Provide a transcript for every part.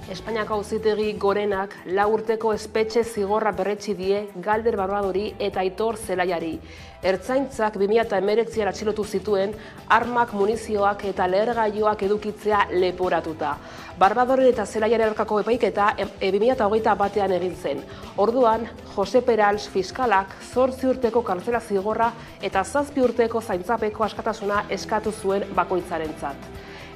Espainiako Auzitegi Gorenak 4 urteko espetxe zigorra berretsi die Galder Barbadori eta Aitor Zelaiari. Ertzaintzak 2019 atxilotu zituen armak, munizioak eta lehergailuak edukitzea leporatuta. Barbadori eta Zelaiaren aurkako epaiketa 2021 egin zen. Orduan, Jose Perals fiskalak 8 urteko kartzela zigorra eta 7 urteko zaintzapeko askatasuna eskatu zuen bakoitzarentzat.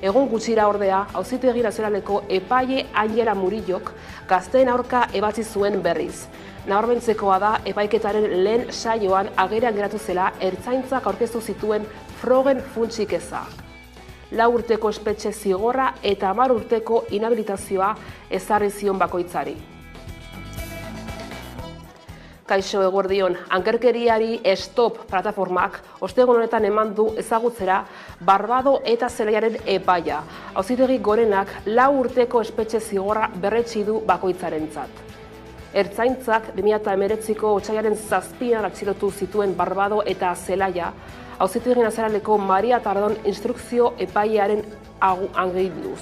Egun gutxira ordea, Auzitegi Nazionaleko epaile Angela Murillok gazteen aurka ebatzi zuen berriz. Nabarmentzekoa da epaiketaren lehen saioan agerian geratu zela ertzaintzak aurkeztu zituen frogen funtsik eza. 4 urteko espetxe zigorra eta 10 urteko inhabilitazioa ezarri zion bakoitzari. Kaixo eguerdion, ankerkeriari Stop plataformak ostegun honetan eman du ezagutzera Barbado eta Zelaiaren epaia. Auzitegi Gorenak 4 urteko espetxe zigorra berretsi du bakoitzarentzat. Ertzaintzak 2019ko otsailaren 7an atxilotu zituen Barbado eta Zelaia, Auzitegi Nazionaleko Maria Tardon instrukzio epailearen aginduz.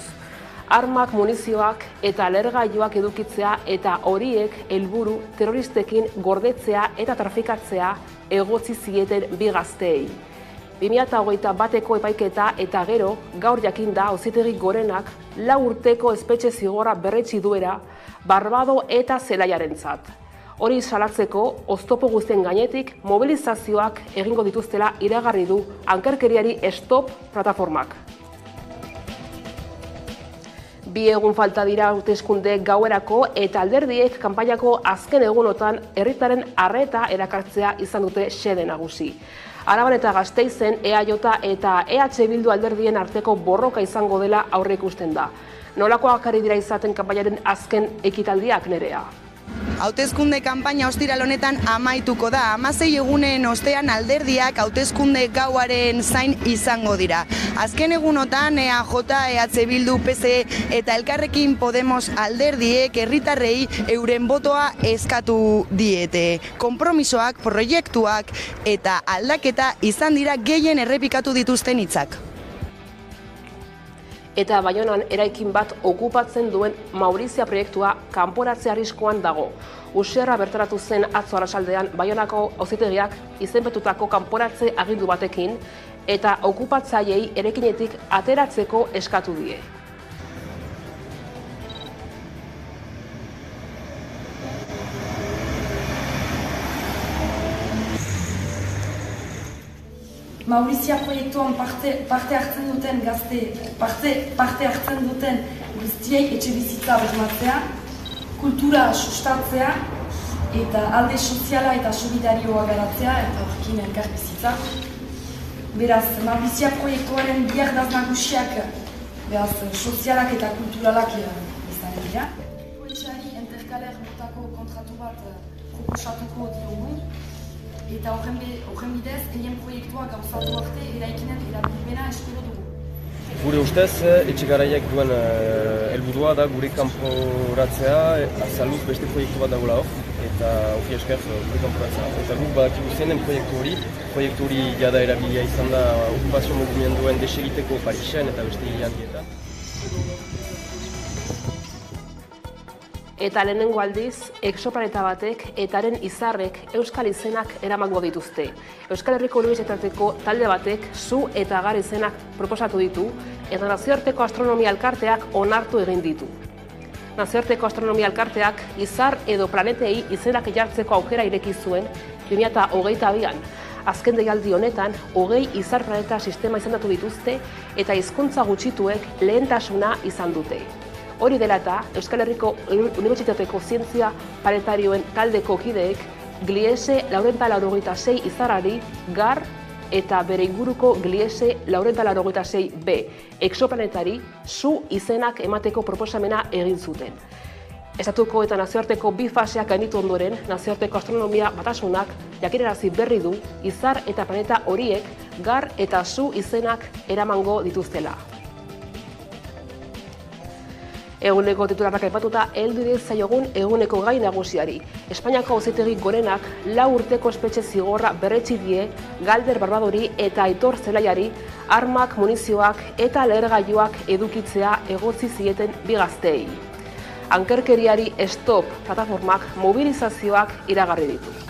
Armak, munizioak eta lehergailuak edukitzea eta horiek helburu terroristekin gordetzea eta trafikatzea egotzi zieten 2 gazteei. 2021ko epaiketa eta gero gaur jakinda Auzitegi Gorenak 4 urteko espetxe zigorra berretsi duera Barbado eta Zelaiarentzat. Hori salatzeko oztopo guztien gainetik mobilizazioak egingo dituztela iragarri du ankerkeriari Stop plataformak. 2 egun falta dira hauteskunde gauerako eta alderdiek kanpainako azken egunotan herritarren arreta erakartzea izan dute xede nagusi. Araban eta Gasteizen EAJ eta EH Bildu alderdien arteko borroka izango dela aurreikusten da. Nolakoak ari dira izaten kanpainaren azken ekitaldiak, Nerea? Hauteskunde kanpaina ostiral honetan amaituko da. 16 egunen ostean alderdiak hauteskunde gauaren zain izango dira. Azken egunotan EAJ, EH Bildu, PSE eta Elkarrekin Podemos alderdiek herritarrei euren botoa eskatu diete. Konpromisoak, proiektuak eta aldaketa izan dira gehien errepikatu dituzten hitzak. Eta Baionan eraikin bat okupatzen duen Maurizia proiektua kanporatze arriskuan dago. Userra bertaratu zen atzo arratsaldean Baionako auzitegiak izenpetutako kanporatze agindu batekin eta okupatzaileei eraikinetik ateratzeko eskatu die. Maurizia proiektuan parte hartzen duten parte hartzen duten guztiei etxebizitza bermatzea, kultura sustatzea eta alde soziala eta solidarioa garatzea eta horrekin elkarbizitza. Beraz, Maurizia proiektuaren bi ardatz nagusiak sozialak eta kulturalak izan dira. Ekoetxeari interkaler motako kontratu bat proposatuko diogu. Eta horren bidez, egin proiektua gauzatu arte eraikinen erabilpena espero dugu. Gure ustez, etxegaraiak duen helburua da gure kanporatzea, azaluz beste proiektu bat dagoela hor, eta hori esker gure kanporatzea. Eta guk badakigu zen den proiektu hori jada erabilia izan da okupazio mugimenduen desegiteko Parisen eta beste handietan. Eta lehenengo aldiz, exoplaneta batek etaren izarrek euskal izenak eramango dituzte. Euskal Herriko Unibertsitateko talde batek zu eta gar izenak proposatu ditu eta Nazioarteko Astronomia Elkarteak onartu egin ditu. Nazioarteko Astronomia Elkarteak izar edo planetei izenak jartzeko aukera ireki zuen 2022an. Azken deialdi honetan, 20 izar planeta sistema izendatu dituzte eta hizkuntza gutxituek lehentasuna izan dute. Hori dela eta Euskal Herriko Unibertsitateko Zientzia Planetarioen taldeko kideek Gliese 486 izarrari gar eta bere inguruko Gliese 486b exoplanetari zu izenak emateko proposamena egin zuten. Estatuko eta nazioarteko 2 faseak gainditu ondoren, Nazioarteko Astronomia Batasunak jakinarazi berri du izar eta planeta horiek gar eta zu izenak eramango dituztela. Eguneko titularrak aipatuta heldu zaiogun eguneko gai nagusiari. Espainiako Auzitegi Gorenak 4 urteko espetxe zigorra berretsi die Galder Barbadori eta Aitor Zelaiari armak, munizioak eta lehergailuak edukitzea egotzi zieten 2 gazteei. ankerkeriari stop plataformak mobilizazioak iragarri ditu.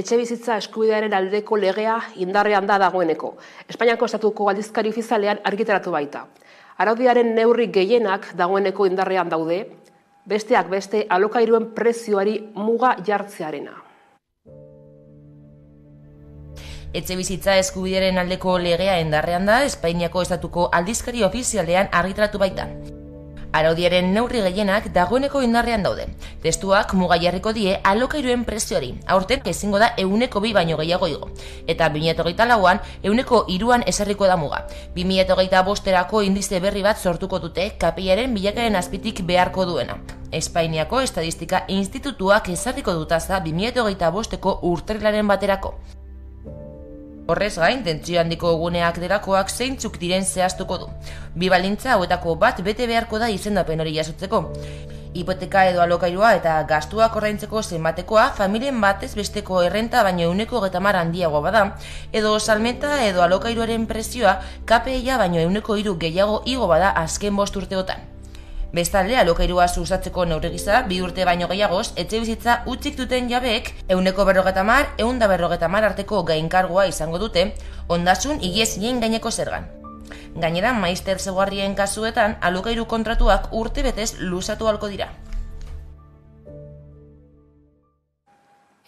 Etxebizitza eskubidearen aldeko legea indarrean da dagoeneko. Espainiako estatuko aldizkari ofizialean argitaratu baita. Araudiaren neurri gehienak dagoeneko indarrean daude, besteak beste alokairuen prezioari muga jartzearena. Etxebizitza eskubidearen aldeko legea indarrean da Espainiako estatuko aldizkari ofizialean argitaratu baita. Araudiaren neurri gehienak dagoeneko indarrean daude. Testuak muga jarriko die alokairuen prezioari. Aurten ezingo da 102 baino gehiago igo. Eta 2024an 103an ezarriko da muga. 2025erako indize berri bat sortuko dute KPIaren bilakaeren azpitik beharko duena. Espainiako Estadistika Institutuak ezarriko dutaza 2025eko urtarrilaren baterako. Horrez gain, tentsio handiko guneak delakoak zeintzuk diren zehaztuko du. Bi baldintza hauetako bat bete beharko da izendapen hori jasotzeko. Hipoteka edo alokairua eta gastuak ordaintzeko zenbatekoa familien batez besteko errenta baino 130 handiagoa bada, edo salmenta edo alokairuaren prezioa KPIa baino 103 gehiago igo bada azken 5 urteotan. Bestalde, alokairua sustatzeko neurri gisa, 2 urte baino gehiagoz, etxebizitza hutsik duten jabeek 150, 150 arteko gainkargua izango dute, ondasun higiezinen gaineko zergan. Gainera, maister zegoarrien kasuetan, alokairu kontratuak urte betez luzatu ahalko dira.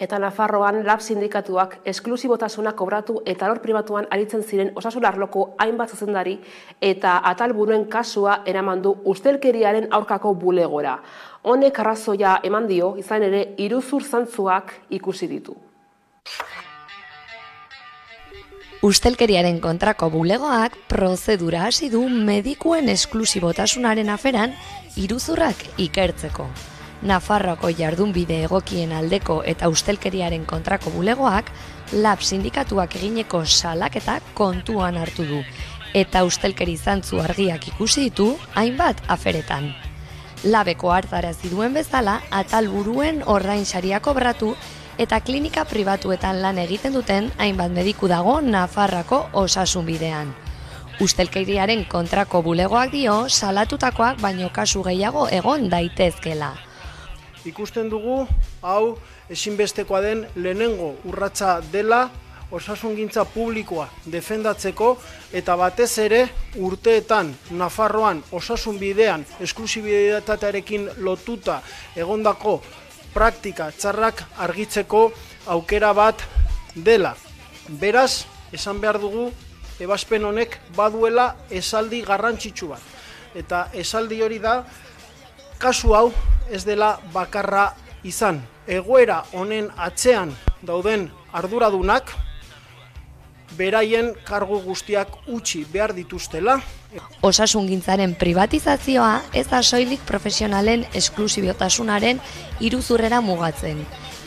Eta Nafarroan lab sindikatuak esklusibotasuna kobratu eta alor pribatuan aritzen ziren osasun arloko hainbat zuzendari eta atalburuen kasua eraman du ustelkeriaren aurkako bulegora. Honek arrazoia eman dio, izan ere iruzur zantzuak ikusi ditu. Ustelkeriaren kontrako bulegoak prozedura hasi du medikuen esklusibotasunaren aferan iruzurrak ikertzeko. Nafarroako jardunbide egokien aldeko eta ustelkeriaren kontrako bulegoak lab sindikatuak egineko salaketa kontuan hartu du eta ustelkeri zantzu argiak ikusi ditu hainbat aferetan. Labeko hartarazi duen bezala atalburuen ordainsaria kobratu eta klinika pribatuetan lan egiten duten hainbat mediku dago Nafarroako osasunbidean. Ustelkeriaren kontrako bulegoak dio salatutakoak baino kasu gehiago egon daitezkela. Ikusten dugu, hau ezinbestekoa den lehenengo urratsa dela osasungintza publikoa defendatzeko eta batez ere urteetan Nafarroan osasunbidean esklusibitatearekin lotuta egondako praktika txarrak argitzeko aukera bat dela. Beraz, esan behar dugu, ebazpen honek baduela esaldi garrantzitsu bat. Eta esaldi hori da, kasu hau ez dela bakarra izan. Egoera honen atzean dauden arduradunak beraien kargu guztiak utzi behar dituztela. Osasungintzaren privatizazioa ez da soilik profesionalen esklusibotasunaren iruzurrera mugatzen.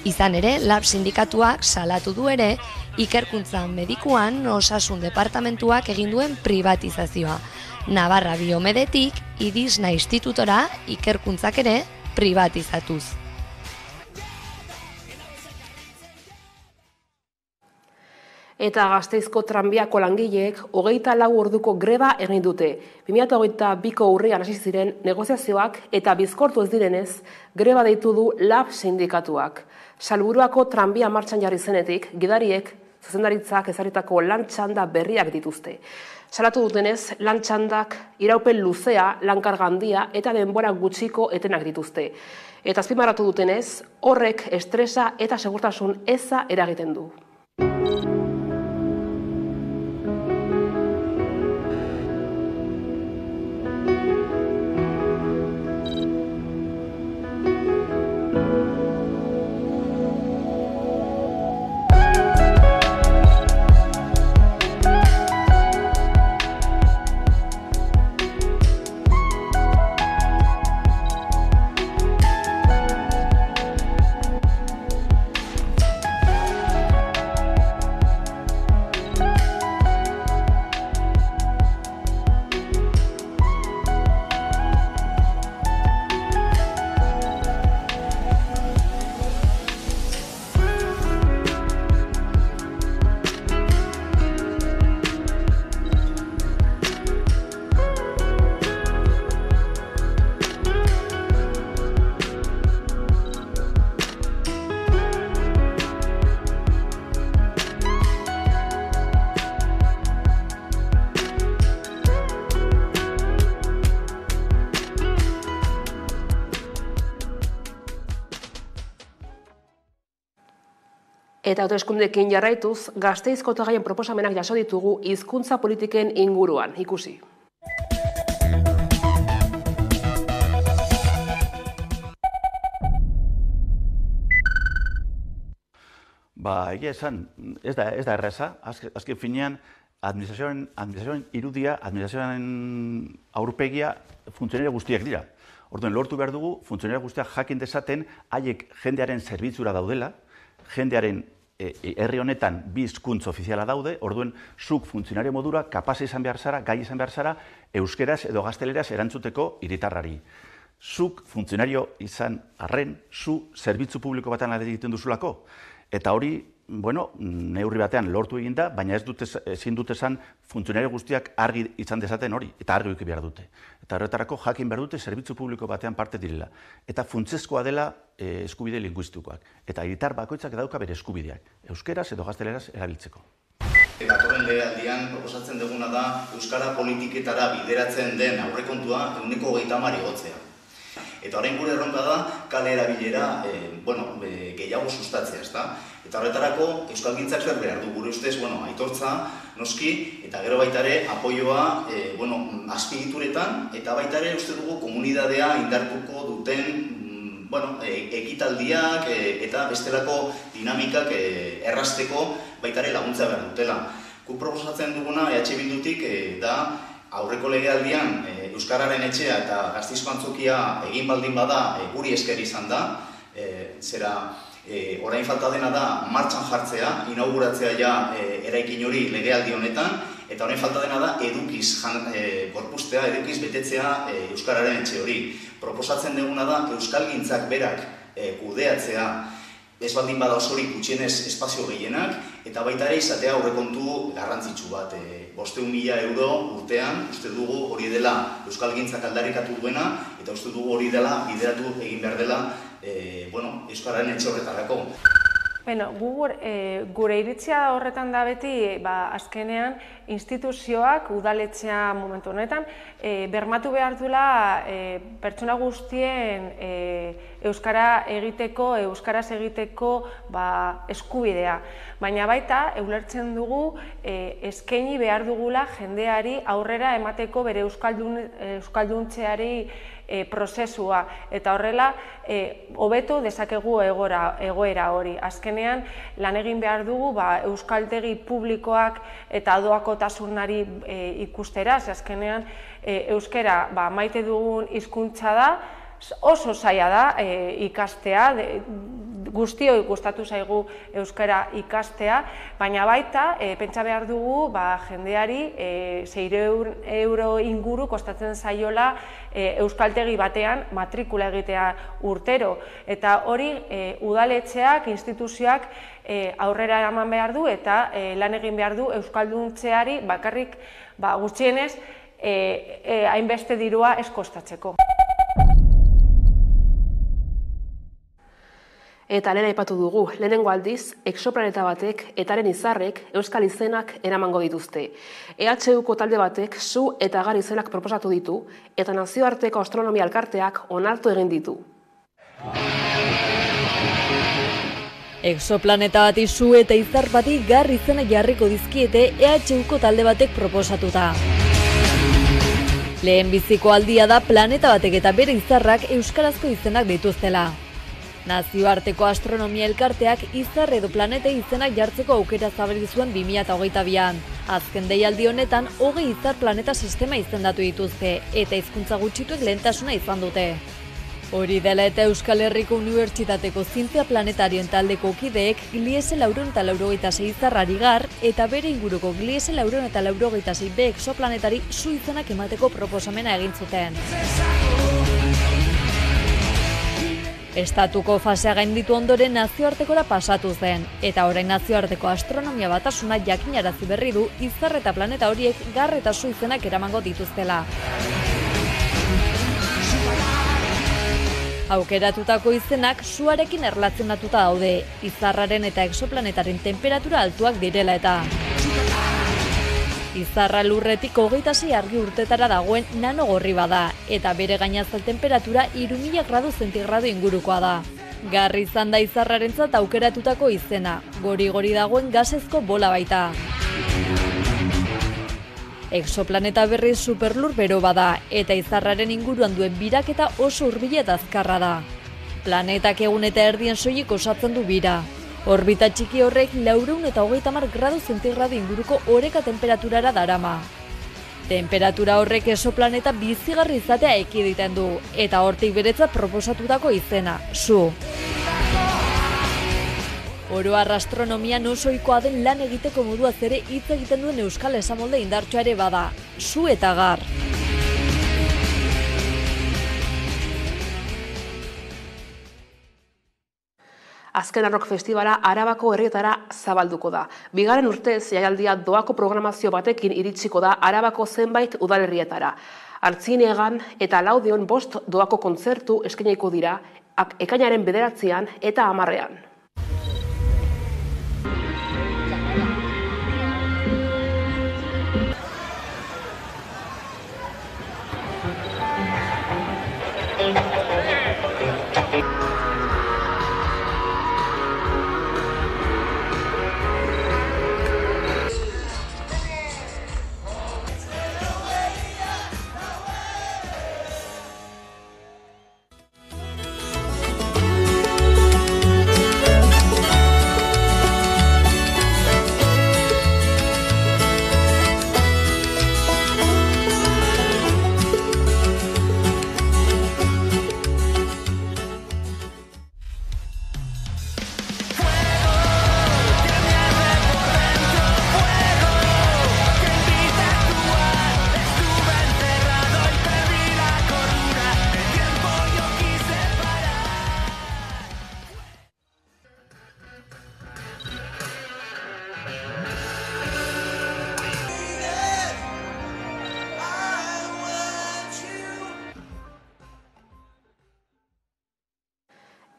Izan ere, lab sindikatuak salatu du ere, ikerkuntza medikuan osasun departamentuak egin duen privatizazioa. Navarra Biomedetik, Idisna Institutora ikerkuntzak ere privatizatuz. Eta Gasteizko tranbiako langileek 24 orduko greba egin dute. 2022ko urrian hasi ziren negoziazioak eta bizkortu ez direnez, greba deitu du LAB sindikatuak. Salburuako tranbia martxan jarri zenetik, gidariek zuzendaritzak ezarritako lan txanda berriak dituzte. Salatu dutenez, lan txandak iraupen luzea, lankarga handia eta denbora gutxiko etenak dituzte. Eta azpimarratu dutenez, horrek estresa eta segurtasun eza eragiten du. Eta hauteskundeekin jarraituz, Gasteizko hautagaien proposamenak jaso ditugu hizkuntza politiken inguruan, ikusi. Egia esan, ez da erraza, azken finean, administrazioaren irudia, administrazioaren aurpegia funtzionario guztiak dira. Orduan, lortu behar dugu, funtzionario guztiak jakin dezaten, haiek jendearen zerbitzura daudela, jendearen herri honetan bi hizkuntz ofiziala daude, orduen zuk funtzionario modura kapaz izan behar zara, gai izan behar zara, euskeraz edo gazteleraz erantzuteko hiritarrari. Zuk funtzionario izan arren, zu zerbitzu publiko batean lan egiten duzulako. Eta hori, neurri batean lortu egin da, baina ezin dut esan funtzionario guztiak argi izan dezaten hori, eta argi eduki behar dute. Eta horretarako jakin behar dute zerbitzu publiko batean parte direla. Eta funtsezkoa dela eskubide linguistikoak. Eta hiritar bakoitzak dauka bere eskubideak, euskeraz edo gazteleraz erabiltzeko. Datorren legealdian proposatzen duguna da euskara politiketara bideratzen den aurrekontua 130 igotzea. Eta orain gure erronka da kale erabilera gehiago sustatzea, ezta? Eta horretarako euskalgintzak zer behar du gure ustez, aitortza, noski, eta gero baita ere apoioa azpiegituretan, eta baita ere uste dugu komunidadea indartuko duten ekitaldiak eta bestelako dinamikak errazteko baita ere laguntza behar dutela. Guk proposatzen duguna EH Bildutik da aurreko legealdian Euskararen etxea eta Gasteizko antzokia egin baldin bada guri esker izan da, orain falta dena da martxan jartzea, inauguratzea ja eraikin hori legealdi honetan, eta orain falta dena da edukiz gorpuztea, edukiz betetzea Euskararen etxe hori. Proposatzen duguna da euskalgintzak berak kudeatzea, ez baldin bada osorik gutxienez espazio gehienak, eta baita ere izatea aurrekontu garrantzitsu bat. 500.000 euro urtean, uste dugu hori dela euskalgintzak aldarrikatu duena, eta uste dugu hori dela bideratu egin behar dela Euskararen etxe horretarako. Gure iritzia horretan da beti, azkenean, instituzioak, udaletxea momentu honetan, bermatu behar duela pertsona guztien euskaraz egiteko eskubidea. Baina baita, ulertzen dugu, eskaini behar dugula jendeari aurrera emateko bere euskalduntzeari prozesua. Eta horrela, hobetu dezakegu egoera hori. Azkenean, lan egin behar dugu euskaldegi publikoak eta doakotasunari ikustera. Azkenean, euskera maite dugun hizkuntza da, oso zaila da ikastea, guztioi gustatu zaigu euskara ikastea, baina baita, pentsa behar dugu, jendeari 600 euro inguru kostatzen zaiola euskaltegi batean matrikula egitea urtero. Eta hori udaletxeak, instituzioak aurrera eraman behar du eta lan egin behar du euskalduntzeari bakarrik gutxienez hainbeste dirua ez kostatzeko. Eta lehen aipatu dugu, lehenengo aldiz, exoplaneta batek etaren izarrek euskal izenak eramango dituzte. EHUko talde batek su eta gar izenak proposatu ditu, eta nazioarteko astronomia elkarteak onartu egin ditu. Exoplaneta bati su eta izar bati gar izena jarriko dizkiete EHUko talde batek proposatuta. Lehenbiziko aldia da planeta batek eta bere izarrak euskarazko izenak dituztela. Nazioarteko astronomia elkarteak izar edo planeta izenak jartzeko aukera zabalik zuen 2022an. Azken deialdi honetan 20 izar planeta sistema izendatu dituzte eta hizkuntza gutxituek lehentasuna izan dute. Hori dela eta Euskal Herriko Unibertsitateko Zientzia Planetarioen taldeko kideek Gliese 486 izarrari gar eta bere inguruko Gliese 486 b exoplanetari su izenak emateko proposamena egin zuten. Estatuko fasea gainditu ondoren nazioartekora pasatu zen, eta orain nazioarteko astronomia batasuna jakinarazi berri du izar eta planeta horiek gar eta su izenak eramango dituztela. Aukeratutako izenak suarekin erlazionatuta daude, izarraren eta exoplanetaren temperatura altuak direla eta. Izarra lurretik 26 argi urtetara dagoen nano gorri bada, eta bere gainazal temperatura 3000 gradu zentigrado ingurukoa da. Garri izan da izarrarentzat aukeratutako izena, gori-gori dagoen gasezko bola baita. Exoplaneta berriz superlur bero bada, eta izarraren inguruan duen biraketa oso hurbila eta azkarra da. Planetak egun eta erdien soilik osatzen du bira. Orbita txiki horrek 430 gradu zentigrado inguruko oreka temperaturara darama. Temperatura horrek exoplaneta bizigarri izatea ekiditen du, eta hortik beretzat proposatutako izena, su. Oro har astronomian oso ohikoa den lan egiteko moduaz ere hitz egiten duen euskal esamolde indartsua ere bada, su eta gar. Azken Rock Festivala Arabako herrietara zabalduko da. Bigarren urtez, jaialdia doako programazio batekin iritsiko da Arabako zenbait udalerrietara. Artzinegan eta Laudion 5 doako kontzertu eskainiko dira, ekainaren 9 eta 10.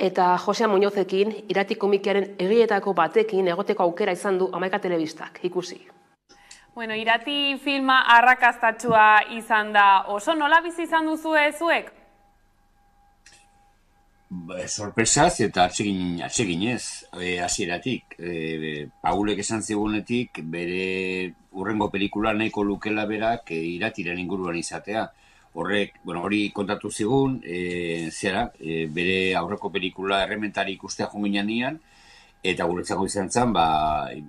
Eta Josea Muñozekin, Irati komikiaren egietako batekin egoteko aukera izan du Hamaika Telebistak, ikusi. Bueno, Irati filma arrakastatsua izan da oso, nola bizi izan duzue zuek? Sorpresaz eta atseginez, hasieratik. Paulek esan zigunetik, bere hurrengo pelikula nahiko lukela berak Iratiren inguruan izatea. Hori kontatu zigun, bere aurreko pelikula Errementari ikustea jonginen nian, eta guretzako izan zen,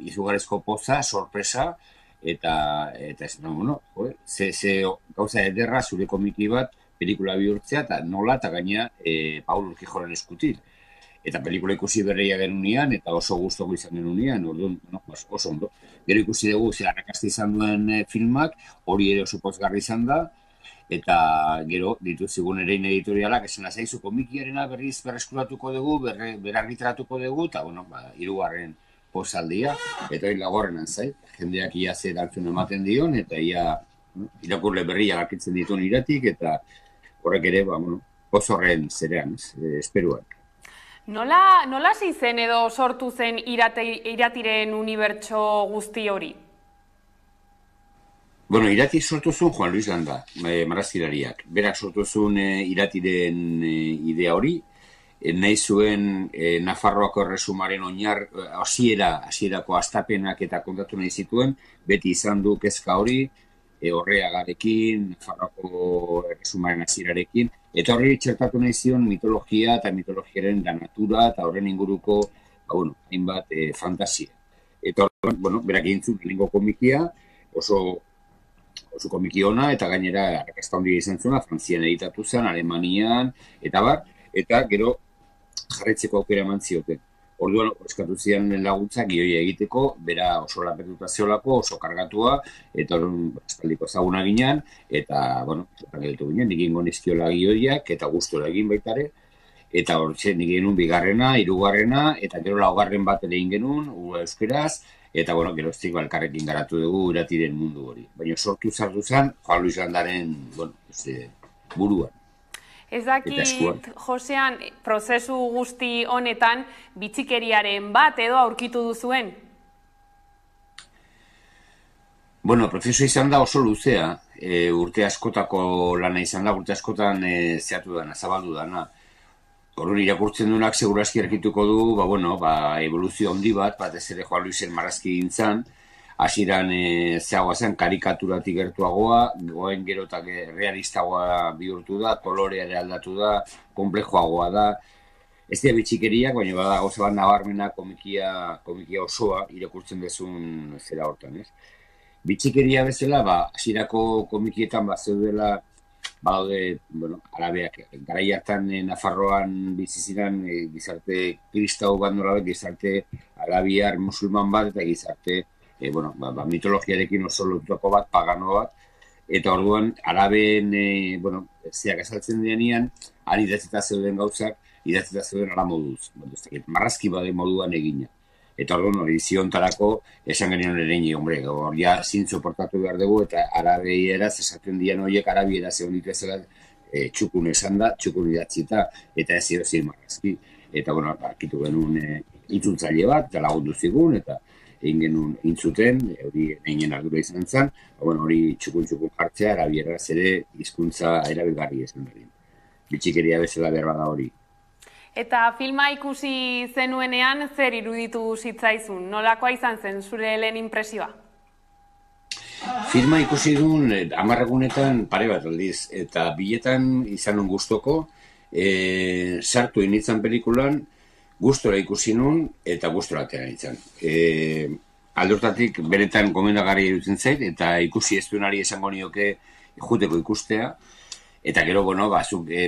izugarrizko poza, sorpresa, eta ze gauza ederra zure komiki bat pelikula bihurtzea, eta nola, eta gaina Paul Urquijoren eskutik. eta pelikula ikusi berria genunean, eta oso gustoko izan genunean, orduan, oso ondo. Gero ikusi dugu, arrakasta izan duen filmak, hori ere oso pozgarri izan da, eta gero, dituzigun ere editorialak, esan azaizu, komikiarena berriz berreskuratuko dugu, berargitaratuko dugu, eta, hirugarren pozaldia, eta hori lagorrenan zait, jendeak ia ze erantzun ematen dion, eta ia irakurle berria lakitzen dituen iratik, eta horrek ere, pozorren zerean, esperuan. Nola hasi zen edo sortu zen iratiren unibertso guzti hori? Irati sortu zuen Juan Luis Landa, marrazkilariak. Berak sortu zuen iratiren idea hori, nahi zuen Nafarroako erresumaren hasierako hastapenak eta kontatu nahi zituen, beti izan du kezka hori, Orreagarekin, Nafarroako erresumaren hasierarekin, eta horri txertatu nahi zion mitologia eta mitologiaren da natura eta horren inguruko, hainbat fantasia. Eta horren, berak egin zuen lehenengo komikia, oso komiki ona, eta gainera arrakasta handia izan zuena, Frantzian editatu zen, Alemanian, eta gero jarraitzeko aukera eman zioten. Orduan, eskatu zian laguntza gioia egiteko, bera oso lapetuta zeolako, oso kargatua, eta horren espaldiko ezaguna ginen, eta, gelditu ginen, nik ingo nizkiola gioiak, eta gustora egin baitare, eta hortxe nik genuen bigarrena, hirugarrena, eta gero laugarren bat ere egin genuen, euskeraz, eta, gero eztik elkarrekin garatu dugu iratiren mundu hori. Baina sortu zartu zen, Juan Luis Landaren, buruan. Ez dakit, Josean, prozesu guzti honetan bitxikeriaren bat edo aurkitu duzuen? Prozesu izan da oso luzea, urte askotako lana izan da, urte askotan zehatu dana, zabaldu dana. Horren irakurtzen duenak seguraski erkituko du, evoluzio handi bat, batez ere Juan Luisen marrazki gintzan, hasieran zeagoa zen, karikaturatik gertuagoa, goen gero eta realistagoa bihurtu da, kolorea ere aldatu da, komplejoagoa da. Ez dira bitxikeriak, baina bada gauza bat nabarmena komikia osoa irakurtzen dezun zera hortan, ez? Bitxikeria bezala, hasierako komikietan zeudela, arabeak, garai hartan Nafarroan biziziran gizarte kristau bat nolabait, gizarte arabiar musulman bat, eta gizarte mitologiarekin oso lotutako bat, pagano bat, eta orduan arabeen zeak esaltzen denean, han idatzita zeuden gauzak, idatzita zeuden ala moduz, marrazki bade moduan egina. Eta orduan hori ziontarako esan genion erein, hori zintzo portatu behar dugu, eta arabei eraz esaten dian horiek arabiera zegoen dituzela txukun esan da, txukun idatzita, eta ez zirozien marrazki. Eta arkitu genuen intzultzaile bat, eta lagundu zigun, eta egin genuen intzuten, hori eginen ardura izan zen, hori txukun jartzea, arabieraz ere hizkuntza erabilgarri esan behar. Bitxikeria bezala behar da hori. Eta filma ikusi zenuenean zer iruditu zitzaizun? Nolakoa izan zen zure lehen inpresioa? Filma ikusi duen 10 egunetan pare bat aldiz, eta biletan izan un gustoko, sartu initzan pelikulan, gustora ikusi nun eta gustora atera nintzen. Aldortatik beretan gomendagarri iruditzen zait, eta ikusi ez duenari esango nioke juteko ikustea, eta gero,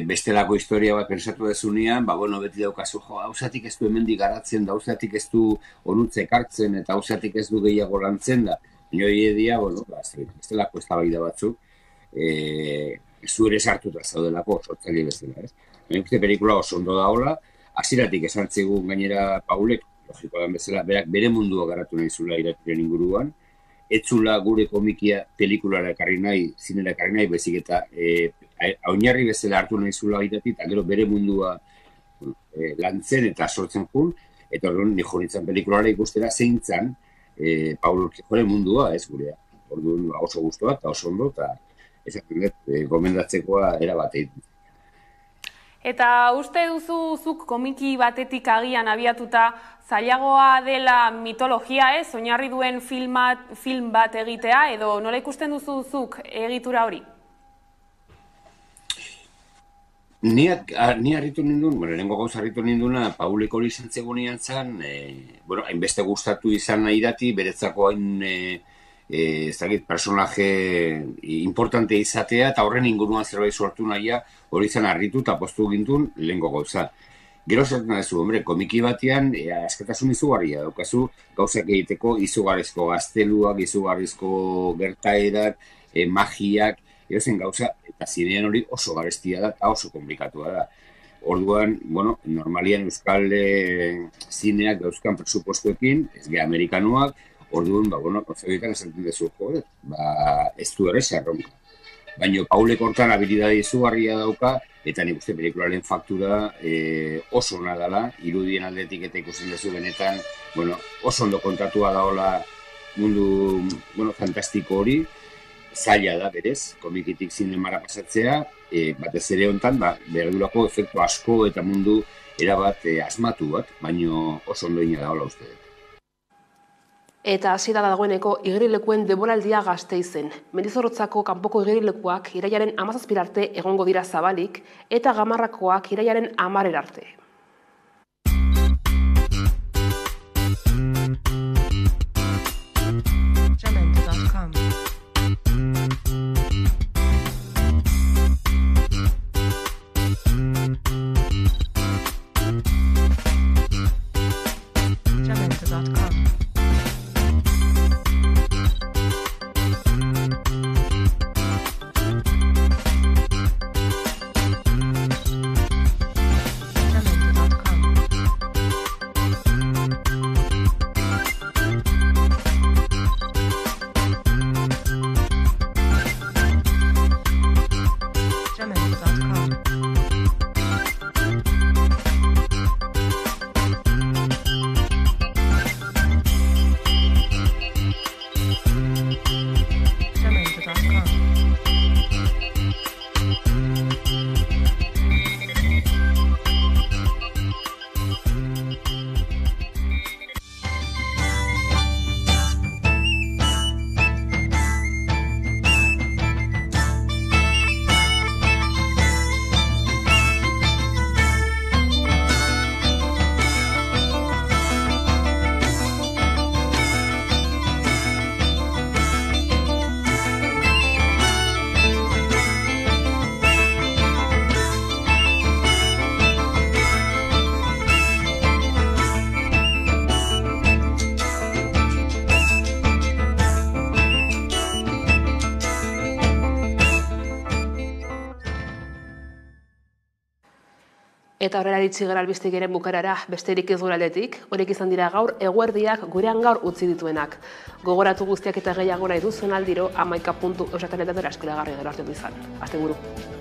bestelako historia bat pensatu dezunean, beti daukazu, hauzatik ez du hemendik garatzen, da hauzatik ez du onutzek hartzen, eta hauzatik ez du gehiago lantzen da. Nioi edia, bestelako eztabaida batzuk, zu ere sartuta zaudelako sortzaile bezala, ez? Nik uste pelikula oso ondo da hola, hasieratik esan zigun gainera Paulek, logikoa den bezala, berak bere mundua garatu nahi zula iratiren inguruan, ez zula gure komikia pelikulara ekarri nahi, zinera ekarri nahi, bezik eta oinarri bezala hartu nahi zula irati, eta gero bere mundua lantzen eta sortzen jun, eta orduan nijo nintzen pelikulara ikustera zein zan Paul Urquijoren mundua, ez gurea. Orduan oso guztua eta oso ondo, eta esaten dut, gomendatzekoa erabateit. Eta uste duzu zuk komiki batetik agian abiatuta zailagoa dela mitologia, ez? Oinarri duen film bat egitea, edo nola ikusten duzu zuk egitura hori? Ni harritu nindun, lehenengo gauza harritu ninduna, Paulek hori izan zegoenean zen, hainbeste gustatu izan nahi dati, beretzako hain personaje importante izatea, eta horren inguruan zerbait sortu nahia, hori izan harritu eta postu gintun lehenengo gauza. Gero esaten duzu, komiki batean askatasun izugarria daukazu, gauzak egiteko izugarrizko gazteluak, izugarrizko gertaerak, magiak, edozen gauza, eta zinean hori oso garestia da eta oso komplikatua da. Orduan, normalian euskal zineak dauzkan presupuestoekin, ez ge amerikanoak, orduan, konzebietan esaten duzu, ez du ere erronka. Baina Paulek hortan habilidade izugarria dauka, eta nik uste pelikularen faktura oso ona dela, irudien aldetik eta ikusten duzu benetan, oso ondo kontatua daola mundu fantastiko hori, zaila da berez, komikitik zinemara pasatzea, batez ere hontan, berdurako efektu asko eta mundu erabat asmatu bat, baina oso ondo ina daola uste dut. Eta hasi da dagoeneko igerilekuen denboraldia Gasteizen. Mendizorrotzako kanpoko igerilekuak irailaren 17 arte egongo dira zabalik eta Gamarrakoak irailaren 10 arte. Eta horrela iritsi gara albistegaren bukarara, besterik ez gure aldetik, horiek izan dira gaur eguerdiak gurean gaur utzi dituenak. Gogoratu guztiak eta gehiago nahi duzuen aldiro 11.euskalteletara eskolagarri gero arte izan. Asteburu.